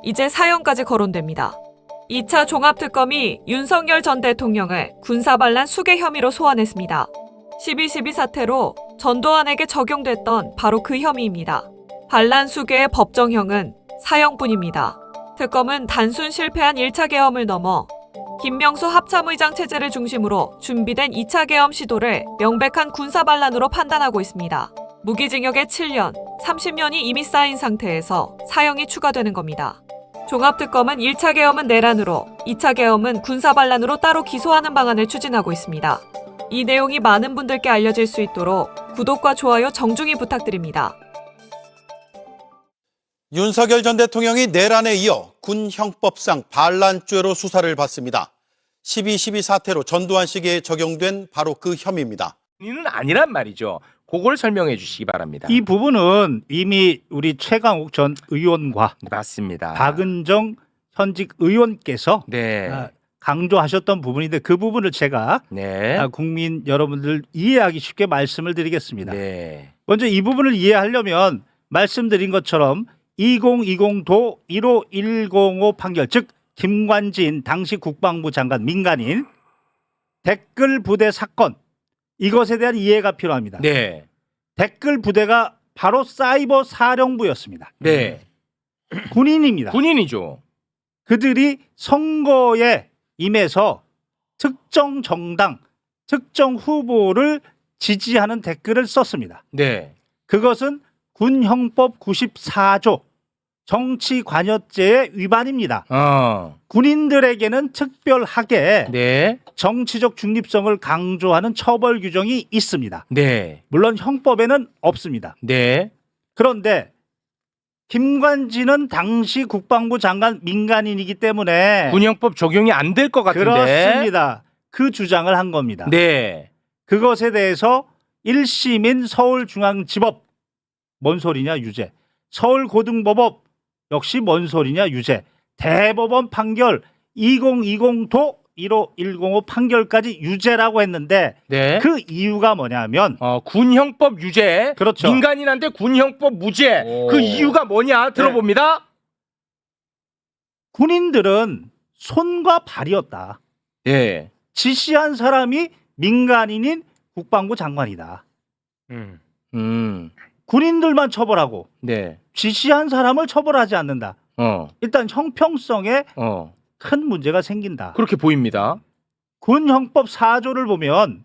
이제 사형까지 거론됩니다. 2차 종합특검이 윤석열 전 대통령을 군사반란 수괴 혐의로 소환했습니다. 12.12 사태로 전두환에게 적용됐던 바로 그 혐의입니다. 반란 수괴의 법정형은 사형뿐입니다. 특검은 단순 실패한 1차 계엄을 넘어 김명수 합참의장 체제를 중심으로 준비된 2차 계엄 시도를 명백한 군사반란으로 판단하고 있습니다. 무기징역에 7년, 30년이 이미 쌓인 상태에서 사형이 추가되는 겁니다. 종합특검은 1차 계엄은 내란으로, 2차 계엄은 군사반란으로 따로 기소하는 방안을 추진하고 있습니다. 이 내용이 많은 분들께 알려질 수 있도록 구독과 좋아요 정중히 부탁드립니다. 윤석열 전 대통령이 내란에 이어 군 형법상 반란죄로 수사를 받습니다. 12.12 사태로 전두환 씨에게 적용된 바로 그 혐의입니다. 이는 아니란 말이죠. 그걸 설명해 주시기 바랍니다. 이 부분은 이미 우리 최강욱 전 의원과 맞습니다. 박은정 현직 의원께서 네. 강조하셨던 부분인데 그 부분을 제가 네. 국민 여러분들 이해하기 쉽게 말씀을 드리겠습니다. 네. 먼저 이 부분을 이해하려면 말씀드린 것처럼 2020도 15105 판결, 즉 김관진 당시 국방부 장관 민간인 댓글 부대 사건, 이것에 대한 이해가 필요합니다. 네. 댓글 부대가 바로 사이버 사령부였습니다. 네. 군인입니다. 군인이죠. 그들이 선거에 임해서 특정 정당, 특정 후보를 지지하는 댓글을 썼습니다. 네. 그것은 군형법 94조 정치관여죄의 위반입니다. 군인들에게는 특별하게 네. 정치적 중립성을 강조하는 처벌 규정이 있습니다. 네. 물론 형법에는 없습니다. 네. 그런데 김관진은 당시 국방부 장관 민간인이기 때문에 군형법 적용이 안 될 것 같은데. 그렇습니다. 그 주장을 한 겁니다. 네. 그것에 대해서 1심인 서울중앙지법 뭔 소리냐 유죄, 서울고등법원 역시 뭔 소리냐 유죄, 대법원 판결 2020도 15105 판결까지 유죄라고 했는데 네. 그 이유가 뭐냐면 군형법 유죄, 그렇죠. 민간인한테 군형법 무죄. 오. 그 이유가 뭐냐 들어봅니다. 군인들은 손과 발이었다. 예. 지시한 사람이 민간인인 국방부 장관이다. 군인들만 처벌하고 네. 지시한 사람을 처벌하지 않는다. 일단 형평성에 큰 문제가 생긴다. 그렇게 보입니다. 군형법 4조를 보면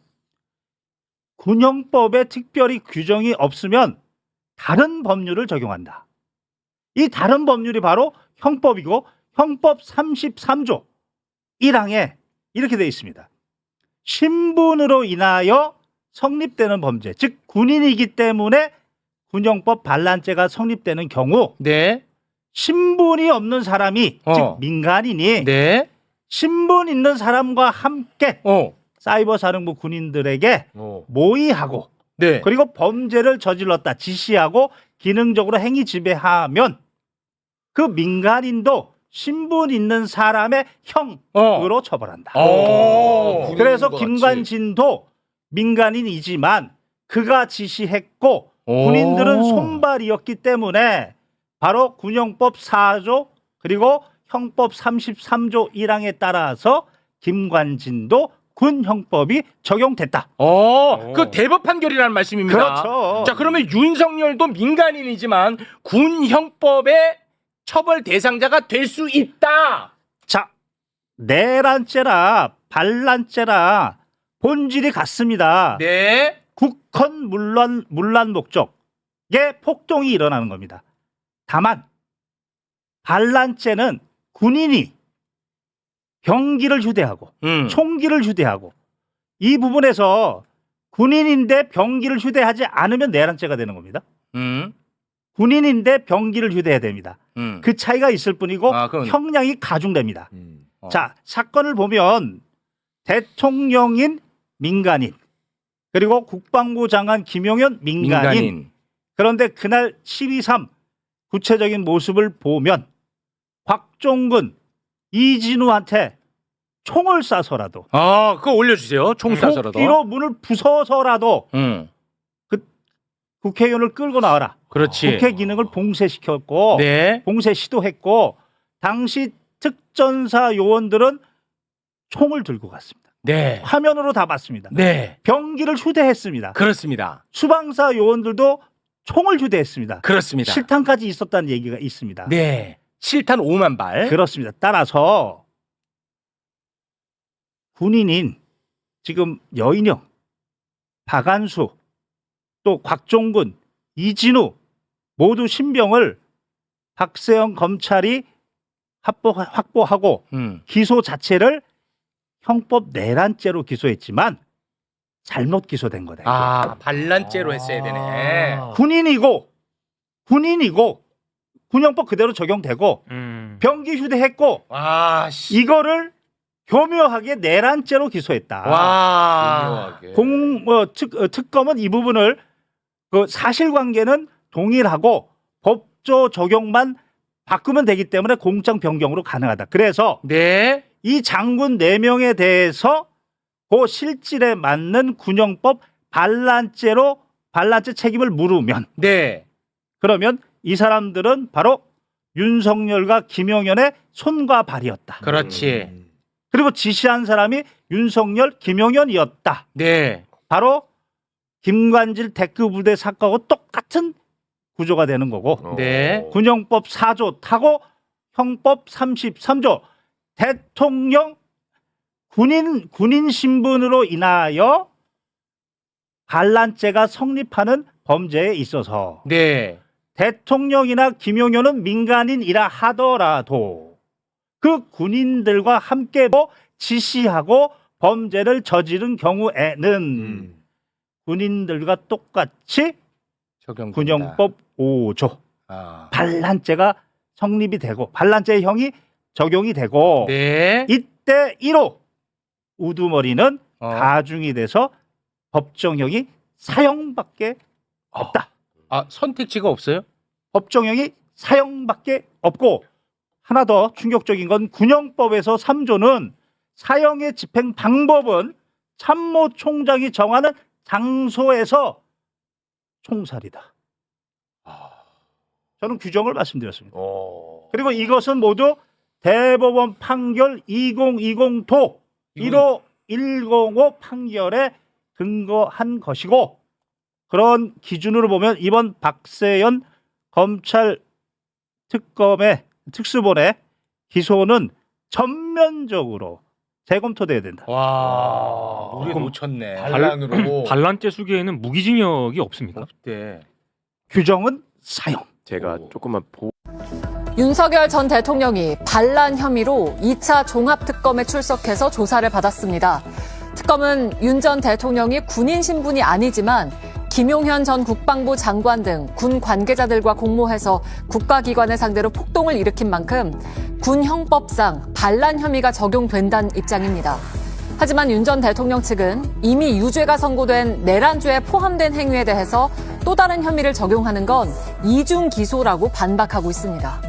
군형법에 특별히 규정이 없으면 다른 법률을 적용한다. 이 다른 법률이 바로 형법이고 형법 33조 1항에 이렇게 되어 있습니다. 신분으로 인하여 성립되는 범죄, 즉 군인이기 때문에 군형법 반란죄가 성립되는 경우 네. 신분이 없는 사람이 즉 민간인이 네. 신분 있는 사람과 함께 사이버 사령부 군인들에게 모의하고 네. 그리고 범죄를 저질렀다 지시하고 기능적으로 행위 지배하면 그 민간인도 신분 있는 사람의 형으로 처벌한다. 그래서 김관진도 민간인이지만 그가 지시했고 군인들은 손발이었기 때문에 바로 군형법 4조 그리고 형법 33조 1항에 따라서 김관진도 군형법이 적용됐다. 그 대법 판결이라는 말씀입니다. 그렇죠. 자, 그러면 윤석열도 민간인이지만 군형법의 처벌 대상자가 될 수 있다. 자, 내란죄라 반란죄라 본질이 같습니다. 네. 국헌 문란 목적에 폭동이 일어나는 겁니다. 다만 반란죄는 군인이 병기를 휴대하고 총기를 휴대하고 이 부분에서 군인인데 병기를 휴대하지 않으면 내란죄가 되는 겁니다. 군인인데 병기를 휴대해야 됩니다. 그 차이가 있을 뿐이고 형량이 가중됩니다. 자, 사건을 보면 대통령인 민간인 그리고 국방부 장관 김용현 민간인. 그런데 그날 12.3 구체적인 모습을 보면 곽종근, 이진우한테 총을 쏴서라도 그거 올려주세요. 총 쏴서라도. 도끼로 문을 부숴서라도 그 국회의원을 끌고 나와라. 그렇지. 국회 기능을 봉쇄시켰고 네. 봉쇄 시도했고 당시 특전사 요원들은 총을 들고 갔습니다. 네. 화면으로 다 봤습니다. 네. 병기를 휴대했습니다. 그렇습니다. 수방사 요원들도 총을 휴대했습니다. 그렇습니다. 실탄까지 있었다는 얘기가 있습니다. 네. 실탄 5만 발. 그렇습니다. 따라서 군인인 지금 여인영, 박안수, 또 곽종근, 이진우 모두 신병을 박세영 검찰이 확보하고 기소 자체를 형법 내란죄로 기소했지만 잘못 기소된 거다. 아, 반란죄로 했어야 되네. 군인이고 군형법 그대로 적용되고 병기 휴대했고 와, 씨. 이거를 교묘하게 내란죄로 기소했다. 와. 특검은 이 부분을 그 사실관계는 동일하고 법조 적용만 바꾸면 되기 때문에 공장 변경으로 가능하다. 그래서 네. 이 장군 4명에 대해서 그 실질에 맞는 군형법 반란죄 책임을 물으면 네. 그러면 이 사람들은 바로 윤석열과 김용현의 손과 발이었다. 그렇지. 그리고 지시한 사람이 윤석열, 김용현이었다. 네. 바로 김관질 대크부대 사건하고 똑같은 구조가 되는 거고 네. 군형법 4조 타고 형법 33조 대통령 군인 신분으로 인하여 반란죄가 성립하는 범죄에 있어서 네. 대통령이나 김용현은 민간인이라 하더라도 그 군인들과 함께 지시하고 범죄를 저지른 경우에는 군인들과 똑같이 적용된다. 군형법 5조 아. 반란죄가 성립이 되고 반란죄형이 적용이 되고 네. 이때 1호 우두머리는 어. 가중이 돼서 법정형이 사형밖에 없다. 아, 선택지가 없어요? 법정형이 사형밖에 없고 하나 더 충격적인 건 군형법에서 3조는 사형의 집행 방법은 참모총장이 정하는 장소에서 총살이다. 저는 규정을 말씀드렸습니다. 그리고 이것은 모두 대법원 판결 2020도 1호 105 판결에 근거한 것이고 그런 기준으로 보면 이번 박세연 검찰 특수본의 기소는 전면적으로 재검토돼야 된다. 와, 우리 놓쳤네. 반란죄 수기에는 무기징역이 없습니까? 네. 규정은 사형. 제가 조금만 윤석열 전 대통령이 반란 혐의로 2차 종합특검에 출석해서 조사를 받았습니다. 특검은 윤 전 대통령이 군인 신분이 아니지만 김용현 전 국방부 장관 등 군 관계자들과 공모해서 국가기관을 상대로 폭동을 일으킨 만큼 군 형법상 반란 혐의가 적용된다는 입장입니다. 하지만 윤 전 대통령 측은 이미 유죄가 선고된 내란죄에 포함된 행위에 대해서 또 다른 혐의를 적용하는 건 이중 기소라고 반박하고 있습니다.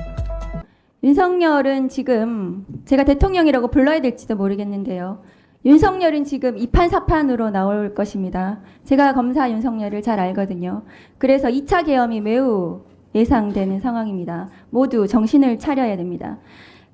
윤석열은 지금 제가 대통령이라고 불러야 될지도 모르겠는데요. 윤석열은 지금 2판 4판으로 나올 것입니다. 제가 검사 윤석열을 잘 알거든요. 그래서 2차 계엄이 매우 예상되는 상황입니다. 모두 정신을 차려야 됩니다.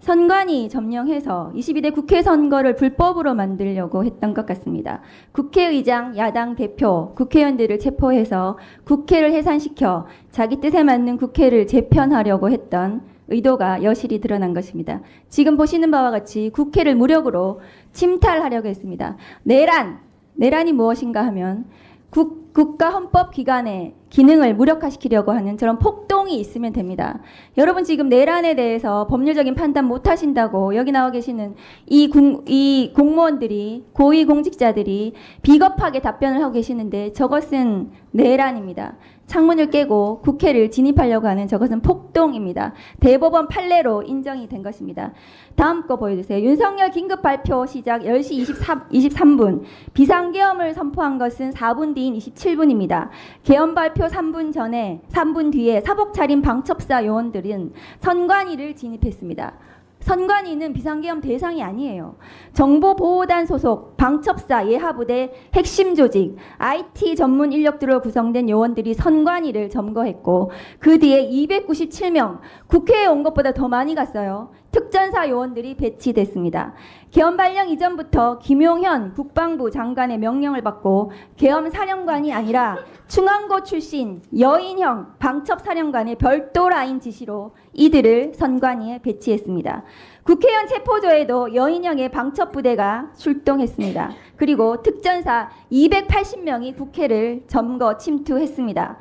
선관위 점령해서 22대 국회 선거를 불법으로 만들려고 했던 것 같습니다. 국회의장, 야당 대표, 국회의원들을 체포해서 국회를 해산시켜 자기 뜻에 맞는 국회를 재편하려고 했던 의도가 여실히 드러난 것입니다. 지금 보시는 바와 같이 국회를 무력으로 침탈하려고 했습니다. 내란이 무엇인가 하면 국가 헌법기관의 기능을 무력화시키려고 하는 저런 폭동이 있으면 됩니다. 여러분 지금 내란에 대해서 법률적인 판단 못 하신다고 여기 나와 계시는 이 공무원들이 고위공직자들이 비겁하게 답변을 하고 계시는데 저것은 내란입니다. 창문을 깨고 국회를 진입하려고 하는 저것은 폭동입니다. 대법원 판례로 인정이 된 것입니다. 다음 거 보여주세요. 윤석열 긴급 발표 시작 10시 23분. 비상계엄을 선포한 것은 4분 뒤인 27분입니다. 계엄 발표 3분 뒤에 사복 차림 방첩사 요원들은 선관위를 진입했습니다. 선관위는 비상계엄 대상이 아니에요. 정보보호단 소속 방첩사, 예하부대 핵심 조직, IT 전문 인력들로 구성된 요원들이 선관위를 점거했고 그 뒤에 297명, 국회에 온 것보다 더 많이 갔어요. 특전사 요원들이 배치됐습니다. 계엄 발령 이전부터 김용현 국방부 장관의 명령을 받고 계엄 사령관이 아니라 충안고 출신 여인형 방첩사령관의 별도 라인 지시로 이들을 선관위에 배치했습니다. 국회의원 체포조에도 여인형의 방첩부대가 출동했습니다. 그리고 특전사 280명이 국회를 점거 침투했습니다.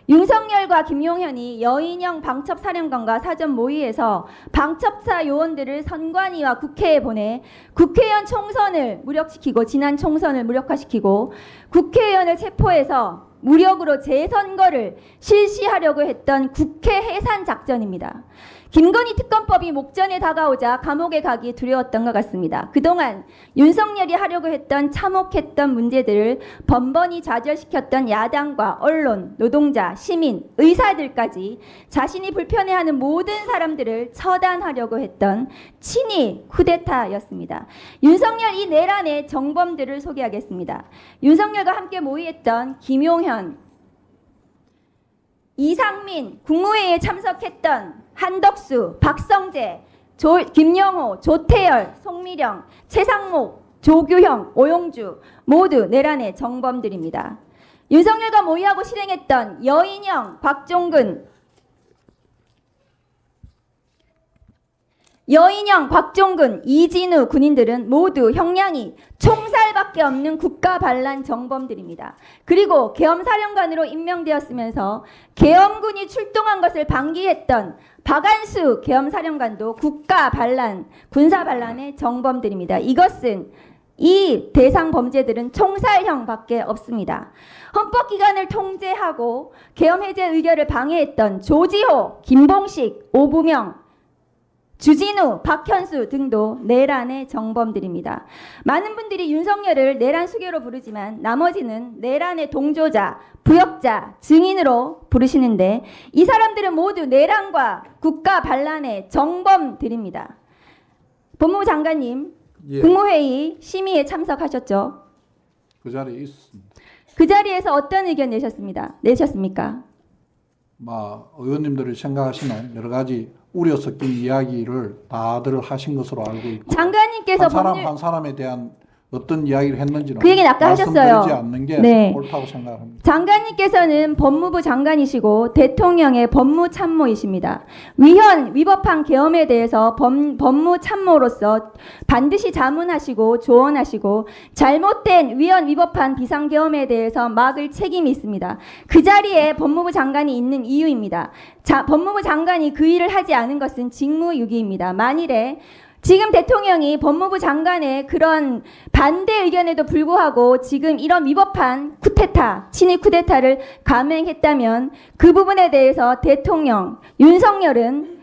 윤석열과 김용현이 여인형 방첩사령관과 사전 모의해서 방첩사 요원들을 선관위와 국회에 보내 국회의원 총선을 무력시키고 지난 총선을 무력화시키고 국회의원을 체포해서 무력으로 재선거를 실시하려고 했던 국회 해산 작전입니다. 김건희 특검법이 목전에 다가오자 감옥에 가기 두려웠던 것 같습니다. 그동안 윤석열이 하려고 했던 참혹했던 문제들을 번번이 좌절시켰던 야당과 언론, 노동자, 시민, 의사들까지 자신이 불편해하는 모든 사람들을 처단하려고 했던 친위 쿠데타였습니다. 윤석열 이 내란의 정범들을 소개하겠습니다. 윤석열과 함께 모의했던 김용현, 이상민, 국무회의에 참석했던 한덕수, 박성재, 김영호, 조태열, 송미령, 최상목, 조규형, 오용주 모두 내란의 정범들입니다. 윤석열과 모의하고 실행했던 여인형, 박종근, 이진우 군인들은 모두 형량이 총살밖에 없는 국가반란 정범들입니다. 그리고 계엄사령관으로 임명되었으면서 계엄군이 출동한 것을 방기했던 박안수 계엄사령관도 국가반란, 군사반란의 정범들입니다. 이것은 이 대상 범죄들은 총살형밖에 없습니다. 헌법기관을 통제하고 계엄 해제 의결을 방해했던 조지호, 김봉식, 오부명, 주진우, 박현수 등도 내란의 정범들입니다. 많은 분들이 윤석열을 내란 수괴로 부르지만 나머지는 내란의 동조자, 부역자, 증인으로 부르시는데 이 사람들은 모두 내란과 국가 반란의 정범들입니다. 법무부 장관님, 예. 국무회의 심의에 참석하셨죠? 그 자리에 있습니다. 그 자리에서 어떤 의견 내셨습니까? 의원님들이 생각하시는 여러 가지 우려 섞인 이야기를 다들 하신 것으로 알고 있고 장관님께서 한 사람 한 사람에 대한 어떤 이야기를 했는지는 그 얘기는 아까 말씀드리지 하셨어요. 않는 게 네. 옳다고 생각합니다. 장관님께서는 법무부 장관이시고 대통령의 법무참모이십니다. 위법한 계엄에 대해서 법무참모로서 반드시 자문하시고 조언하시고 잘못된 위법한 비상계엄에 대해서 막을 책임이 있습니다. 그 자리에 법무부 장관이 있는 이유입니다. 법무부 장관이 그 일을 하지 않은 것은 직무유기입니다. 만일에 지금 대통령이 법무부 장관의 그런 반대 의견에도 불구하고 지금 이런 위법한 쿠데타, 친위 쿠데타를 감행했다면 그 부분에 대해서 대통령 윤석열은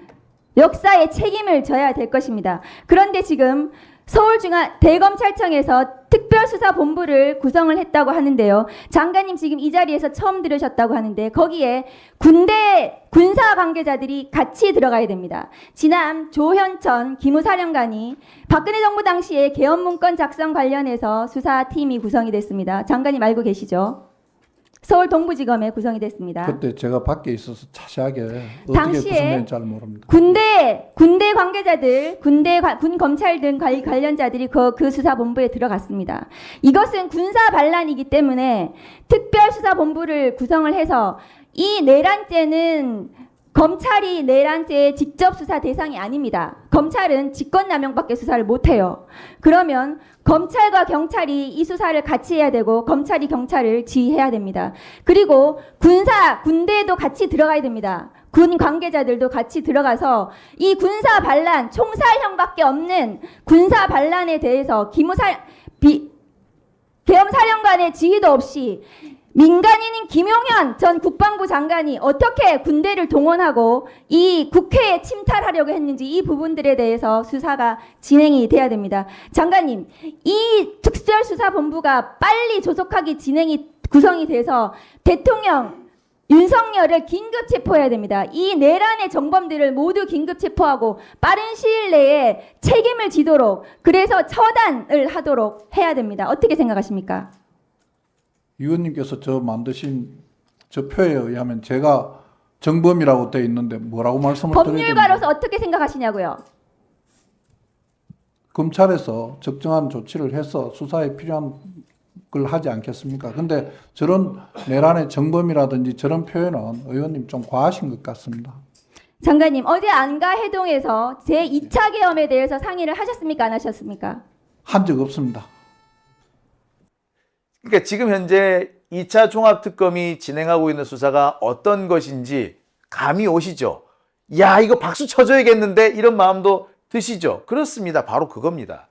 역사의 책임을 져야 될 것입니다. 그런데 지금 서울대검찰청에서 특별수사본부를 구성을 했다고 하는데요. 장관님 지금 이 자리에서 처음 들으셨다고 하는데 거기에 군사 관계자들이 같이 들어가야 됩니다. 지난 조현천 기무사령관이 박근혜 정부 당시에 계엄 문건 작성 관련해서 수사팀이 구성이 됐습니다. 장관님 알고 계시죠? 서울 동부지검에 구성이 됐습니다. 그때 제가 밖에 있어서 자세하게 어떻게 당시에 구성된지 잘 모릅니다. 군대 관계자들, 군 검찰 등 관련자들이 그 수사본부에 들어갔습니다. 이것은 군사 반란이기 때문에 특별수사본부를 구성을 해서 이 내란죄는 검찰이 내란죄의 직접 수사 대상이 아닙니다. 검찰은 직권남용밖에 수사를 못해요. 그러면 검찰과 경찰이 이 수사를 같이 해야 되고 검찰이 경찰을 지휘해야 됩니다. 그리고 군대도 같이 들어가야 됩니다. 군 관계자들도 같이 들어가서 이 군사 반란, 총살형밖에 없는 군사 반란에 대해서 계엄사령관의 지휘도 없이 민간인인 김용현 전 국방부 장관이 어떻게 군대를 동원하고 이 국회에 침탈하려고 했는지 이 부분들에 대해서 수사가 진행이 돼야 됩니다. 장관님, 이 특별수사본부가 빨리 조속하게 구성이 돼서 대통령 윤석열을 긴급 체포해야 됩니다. 이 내란의 정범들을 모두 긴급 체포하고 빠른 시일 내에 책임을 지도록, 그래서 처단을 하도록 해야 됩니다. 어떻게 생각하십니까? 의원님께서 저 만드신 저 표에 의하면 제가 정범이라고 되어 있는데 뭐라고 말씀을 드려야 됩니까? 법률가로서 어떻게 생각하시냐고요? 검찰에서 적정한 조치를 해서 수사에 필요한 걸 하지 않겠습니까? 근데 저런 내란의 정범이라든지 저런 표현은 의원님 좀 과하신 것 같습니다. 장관님, 어제 안가 해동에서 제2차 계엄에 대해서 상의를 하셨습니까? 안 하셨습니까? 한 적 없습니다. 그러니까 지금 현재 2차 종합특검이 진행하고 있는 수사가 어떤 것인지 감이 오시죠? 야, 이거 박수 쳐줘야겠는데 이런 마음도 드시죠? 그렇습니다. 바로 그겁니다.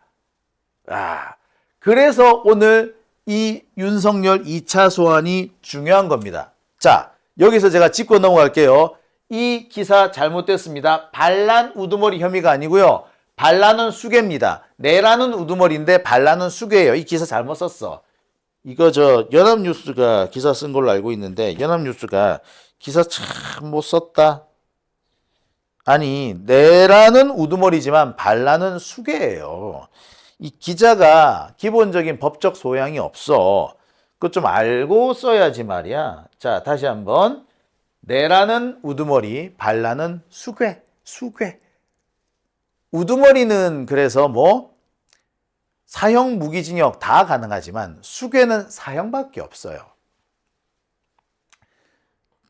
그래서 오늘 이 윤석열 2차 소환이 중요한 겁니다. 자, 여기서 제가 짚고 넘어갈게요. 이 기사 잘못됐습니다. 반란 우두머리 혐의가 아니고요. 반란은 수괴입니다. 내란은 우두머리인데 반란은 수괴예요. 이 기사 잘못 썼어. 이거 연합뉴스가 기사 쓴 걸로 알고 있는데 연합뉴스가 기사 참 못 썼다. 아니, 내란은 우두머리지만 반란은 수괴예요. 이 기자가 기본적인 법적 소양이 없어. 그거 좀 알고 써야지 말이야. 자, 다시 한번. 내란은 우두머리, 반란은 수괴. 우두머리는 그래서 사형 무기징역 다 가능하지만 수괴는 사형밖에 없어요.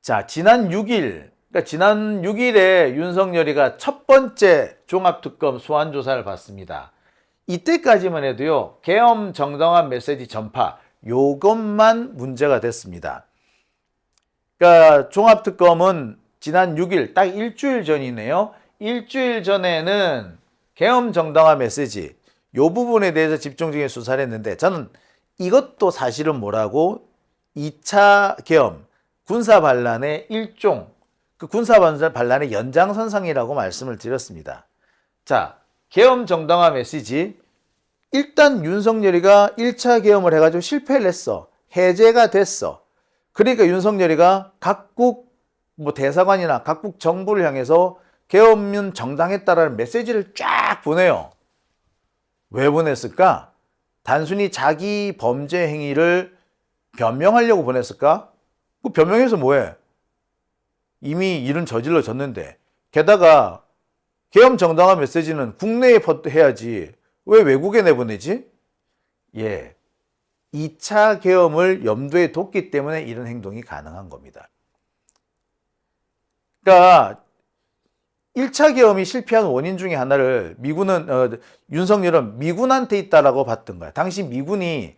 자, 지난 6일, 그러니까 지난 6일에 윤석열이가 첫 번째 종합특검 소환조사를 받습니다. 이때까지만 해도요, 계엄 정당한 메시지 전파, 요것만 문제가 됐습니다. 그러니까 종합특검은 지난 6일, 딱 일주일 전이네요. 일주일 전에는 계엄 정당화 메시지, 요 부분에 대해서 집중적인 수사를 했는데 저는 이것도 사실은 뭐라고 2차 계엄, 군사반란의 일종, 그 군사반란의 연장선상이라고 말씀을 드렸습니다. 자, 계엄 정당화 메시지, 일단 윤석열이가 1차 계엄을 해가지고 실패를 했어. 해제가 됐어. 그러니까 윤석열이가 각국 대사관이나 각국 정부를 향해서 계엄은 정당했다라는 메시지를 쫙 보내요. 왜 보냈을까? 단순히 자기 범죄 행위를 변명하려고 보냈을까? 그 변명해서 뭐해? 이미 일은 저질러졌는데. 게다가 계엄 정당화 메시지는 국내에 해야지 왜 외국에 내보내지? 예, 2차 계엄을 염두에 뒀기 때문에 이런 행동이 가능한 겁니다. 그러니까 1차 계엄이 실패한 원인 중에 하나를 윤석열은 미군한테 있다라고 봤던 거야. 당시 미군이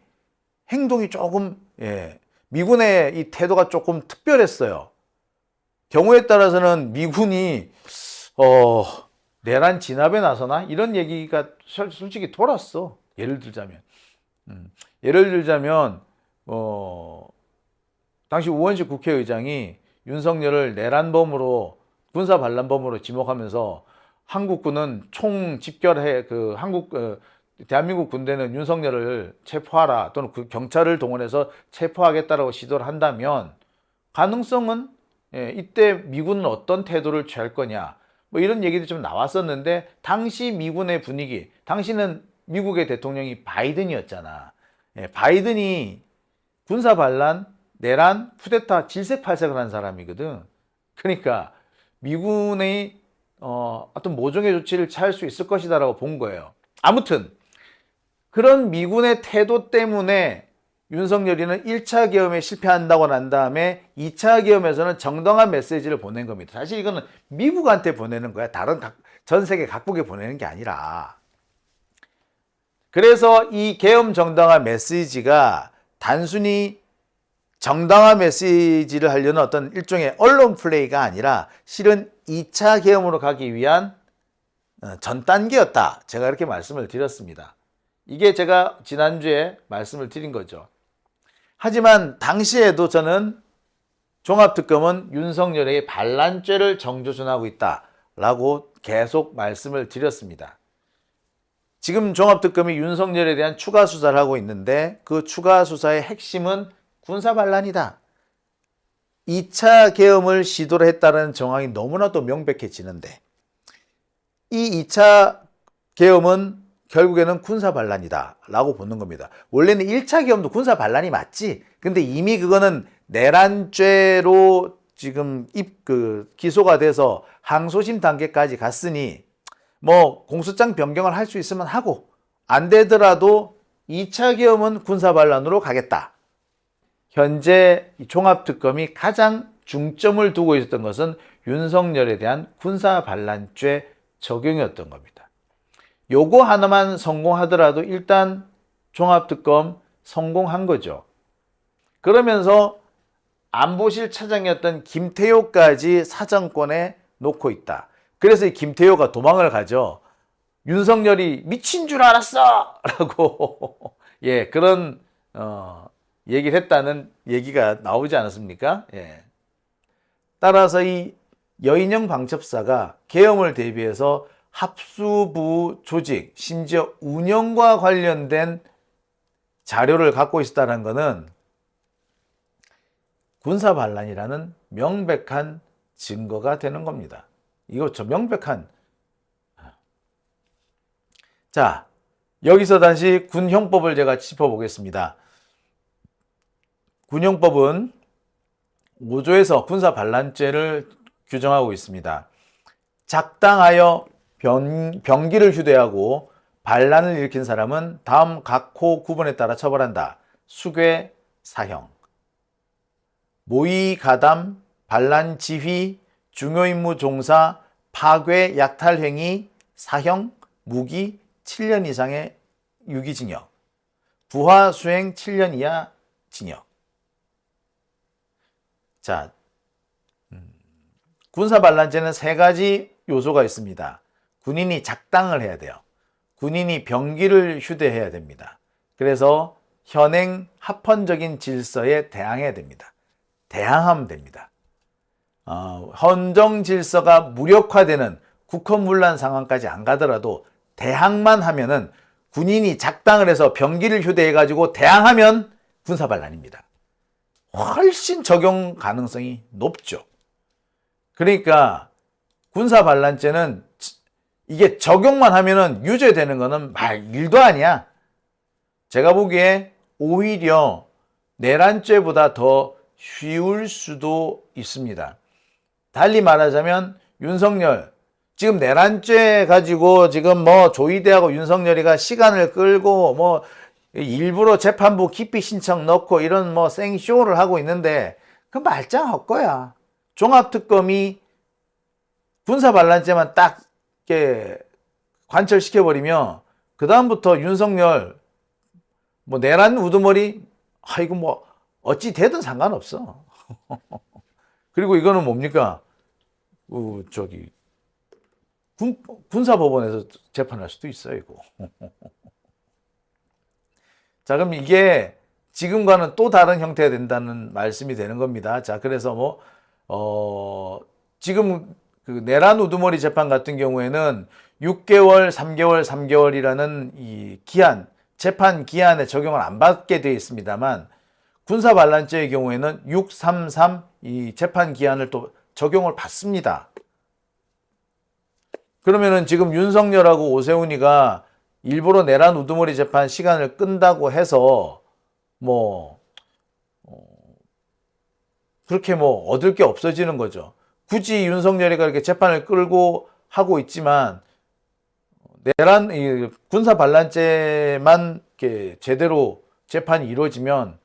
행동이 조금, 미군의 이 태도가 조금 특별했어요. 경우에 따라서는 미군이 내란 진압에 나서나 이런 얘기가 솔직히 돌았어. 예를 들자면 당시 우원식 국회의장이 윤석열을 내란범으로 군사 반란범으로 지목하면서 한국군은 총 집결해 대한민국 군대는 윤석열을 체포하라 또는 그 경찰을 동원해서 체포하겠다라고 시도를 한다면 가능성은 이때 미군은 어떤 태도를 취할 거냐 이런 얘기도 좀 나왔었는데 당시 미군의 분위기, 당시는 미국의 대통령이 바이든이었잖아. 바이든이 군사 반란, 내란, 쿠데타 질색팔색을 한 사람이거든. 그러니까 미군의 어떤 모종의 조치를 취할 수 있을 것이다라고 본 거예요. 아무튼 그런 미군의 태도 때문에 윤석열이는 1차 계엄에 실패한다고 난 다음에 2차 계엄에서는 정당한 메시지를 보낸 겁니다. 사실 이거는 미국한테 보내는 거야. 다른 전 세계 각국에 보내는 게 아니라. 그래서 이 계엄 정당화 메시지가 단순히 정당화 메시지를 하려는 어떤 일종의 언론 플레이가 아니라 실은 2차 계엄으로 가기 위한 전 단계였다. 제가 이렇게 말씀을 드렸습니다. 이게 제가 지난주에 말씀을 드린 거죠. 하지만 당시에도 저는 종합특검은 윤석열에게 반란죄를 정조준하고 있다라고 계속 말씀을 드렸습니다. 지금 종합특검이 윤석열에 대한 추가 수사를 하고 있는데 그 추가 수사의 핵심은 군사 반란이다. 2차 계엄을 시도를 했다는 정황이 너무나도 명백해지는데 이 2차 계엄은 결국에는 군사 반란이다라고 보는 겁니다. 원래는 1차 계엄도 군사 반란이 맞지. 근데 이미 그거는 내란죄로 지금 기소가 돼서 항소심 단계까지 갔으니 뭐 공소장 변경을 할 수 있으면 하고 안 되더라도 2차 계엄은 군사 반란으로 가겠다. 현재 종합특검이 가장 중점을 두고 있었던 것은 윤석열에 대한 군사 반란죄 적용이었던 겁니다. 요거 하나만 성공하더라도 일단 종합특검 성공한 거죠. 그러면서 안보실 차장이었던 김태효까지 사정권에 놓고 있다. 그래서 이 김태효가 도망을 가죠. 윤석열이 미친 줄 알았어! 라고 예, 그런 얘기를 했다는 얘기가 나오지 않았습니까? 예. 따라서 이 여인영 방첩사가 계엄을 대비해서 합수부 조직, 심지어 운영과 관련된 자료를 갖고 있었다는 것은 군사 반란이라는 명백한 증거가 되는 겁니다. 이거 저 명백한. 자, 여기서 다시 군형법을 제가 짚어보겠습니다. 군형법은 5조에서 군사 반란죄를 규정하고 있습니다. 작당하여 병기를 휴대하고 반란을 일으킨 사람은 다음 각호 구분에 따라 처벌한다. 수괴, 사형. 모의 가담, 반란 지휘, 중요임무 종사, 파괴, 약탈 행위, 사형, 무기 7년 이상의 유기징역, 부하 수행 7년 이하 징역. 자, 군사반란죄는 3가지 요소가 있습니다. 군인이 작당을 해야 돼요. 군인이 병기를 휴대해야 됩니다. 그래서 현행 합헌적인 질서에 대항해야 됩니다. 대항하면 됩니다. 헌정 질서가 무력화되는 국헌문란 상황까지 안 가더라도 대항만 하면은 군인이 작당을 해서 병기를 휴대해가지고 대항하면 군사반란입니다. 훨씬 적용 가능성이 높죠. 그러니까 군사반란죄는 이게 적용만 하면은 유죄되는 거는 일도 아니야. 제가 보기에 오히려 내란죄보다 더 쉬울 수도 있습니다. 달리 말하자면 윤석열 지금 내란죄 가지고 지금 뭐 조희대하고 윤석열이가 시간을 끌고 뭐 일부러 재판부 기피 신청 넣고 이런 뭐 생쇼를 하고 있는데 그 말짱 헛거야. 종합특검이 군사반란죄만 딱 이렇게 관철시켜버리면 그 다음부터 윤석열 뭐 내란 우두머리 이거 뭐 어찌 되든 상관없어. 그리고 이거는 뭡니까? 군사법원에서 재판할 수도 있어요, 이거. 자, 그럼 이게 지금과는 또 다른 형태가 된다는 말씀이 되는 겁니다. 자, 그래서 지금 그 내란 우두머리 재판 같은 경우에는 6개월, 3개월, 3개월이라는 이 기한, 재판 기한에 적용을 안 받게 되어 있습니다만 군사반란죄의 경우에는 633 이 재판 기한을 또 적용을 받습니다. 그러면은 지금 윤석열하고 오세훈이가 일부러 내란 우두머리 재판 시간을 끈다고 해서 그렇게 얻을 게 없어지는 거죠. 굳이 윤석열이가 이렇게 재판을 끌고 하고 있지만 군사 반란죄만 이렇게 제대로 재판이 이루어지면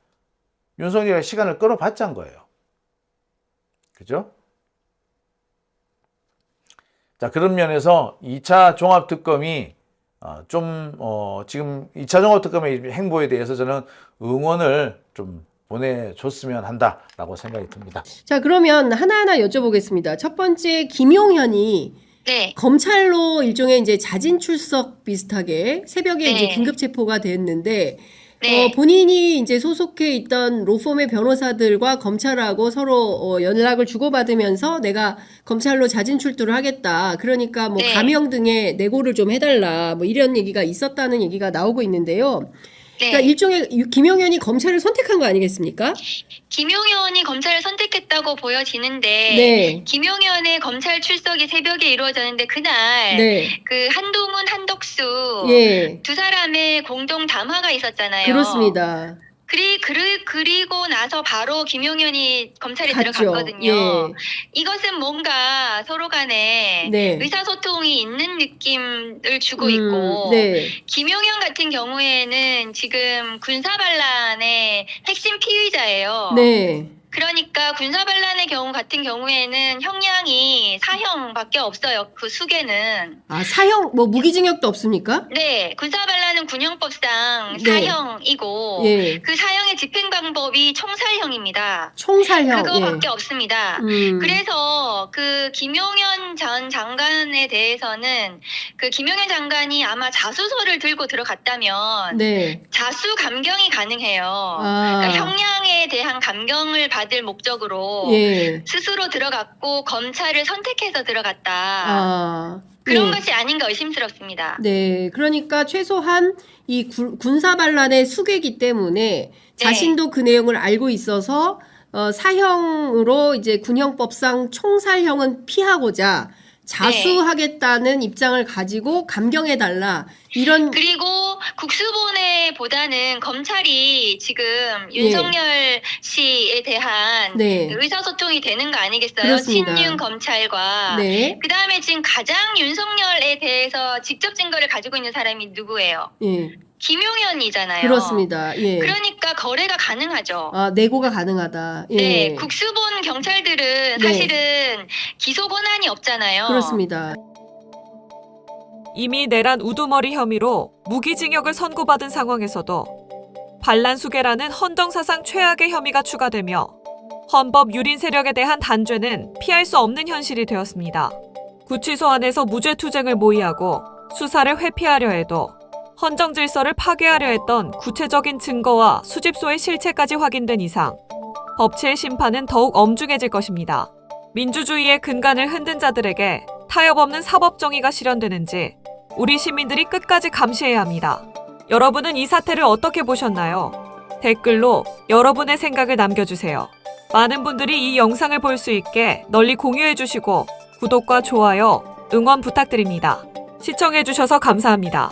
윤석열이가 시간을 끌어봤자는 거예요. 그죠? 자, 그런 면에서 2차 종합특검이 지금 2차 종합특검의 행보에 대해서 저는 응원을 좀 보내줬으면 한다라고 생각이 듭니다. 자, 그러면 하나하나 여쭤보겠습니다. 첫 번째, 김용현이 네. 검찰로 일종의 이제 자진 출석 비슷하게 새벽에 네. 이제 긴급 체포가 됐는데, 네. 본인이 이제 소속해 있던 로펌의 변호사들과 검찰하고 서로 연락을 주고받으면서 내가 검찰로 자진 출두를 하겠다. 그러니까 네. 가명 등의 내고를 좀 해달라. 이런 얘기가 있었다는 얘기가 나오고 있는데요. 네. 그러니까 일종의 김용현이 검찰을 선택한 거 아니겠습니까? 김용현이 검찰을 선택했다고 보여지는데 네. 김용현의 검찰 출석이 새벽에 이루어졌는데 그날 네. 그 한동훈, 한덕수 예. 두 사람의 공동 담화가 있었잖아요. 그렇습니다. 그리고 나서 바로 김용현이 검찰에 갔죠. 들어갔거든요. 예. 이것은 뭔가 서로 간에 네. 의사소통이 있는 느낌을 주고 있고 네. 김용현 같은 경우에는 지금 군사반란의 핵심 피의자예요. 네. 그러니까 군사반란의 경우 같은 경우에는 형량이 사형밖에 없어요. 그 수계는. 아, 사형 뭐 무기징역도 없습니까? 네, 군사반란은 군형법상 네. 사형이고 예. 그 사형의 집행 방법이 총살형입니다. 총살형. 그거밖에 없습니다. 음. 그래서 그 김용현 전 장관에 대해서는 그 김용현 장관이 아마 자수서를 들고 들어갔다면 네. 자수 감경이 가능해요. 아. 그러니까 형량에 대한 감경을 받을 목적으로 예. 스스로 들어갔고 검찰을 선택해서 들어갔다. 아. 그런 예. 것이 아닌가 의심스럽습니다. 네. 그러니까 최소한 이 군사 반란의 수괴이기 때문에 자신도 그 내용을 알고 있어서 사형으로 이제 군형법상 총살형은 피하고자 자수하겠다는 입장을 가지고 감경해달라. 이런. 그리고 국수본회보다는 검찰이 지금 윤석열 씨에 대한 네. 의사소통이 되는 거 아니겠어요? 그렇습니다. 친윤 검찰과. 네. 그 다음에 지금 가장 윤석열에 대해서 직접 증거를 가지고 있는 사람이 누구예요? 예. 김용현이잖아요. 그렇습니다. 예. 그러니까 거래가 가능하죠. 아, 내고가 가능하다. 예. 네, 국수본 경찰들은 네. 사실은 기소 권한이 없잖아요. 그렇습니다. 이미 내란 우두머리 혐의로 무기징역을 선고받은 상황에서도 반란수계라는 헌정사상 최악의 혐의가 추가되며 헌법 유린 세력에 대한 단죄는 피할 수 없는 현실이 되었습니다. 구치소 안에서 무죄투쟁을 모의하고 수사를 회피하려 해도 헌정 질서를 파괴하려 했던 구체적인 증거와 수집소의 실체까지 확인된 이상 법치의 심판은 더욱 엄중해질 것입니다. 민주주의의 근간을 흔든 자들에게 타협 없는 사법 정의가 실현되는지 우리 시민들이 끝까지 감시해야 합니다. 여러분은 이 사태를 어떻게 보셨나요? 댓글로 여러분의 생각을 남겨주세요. 많은 분들이 이 영상을 볼 수 있게 널리 공유해주시고 구독과 좋아요, 응원 부탁드립니다. 시청해주셔서 감사합니다.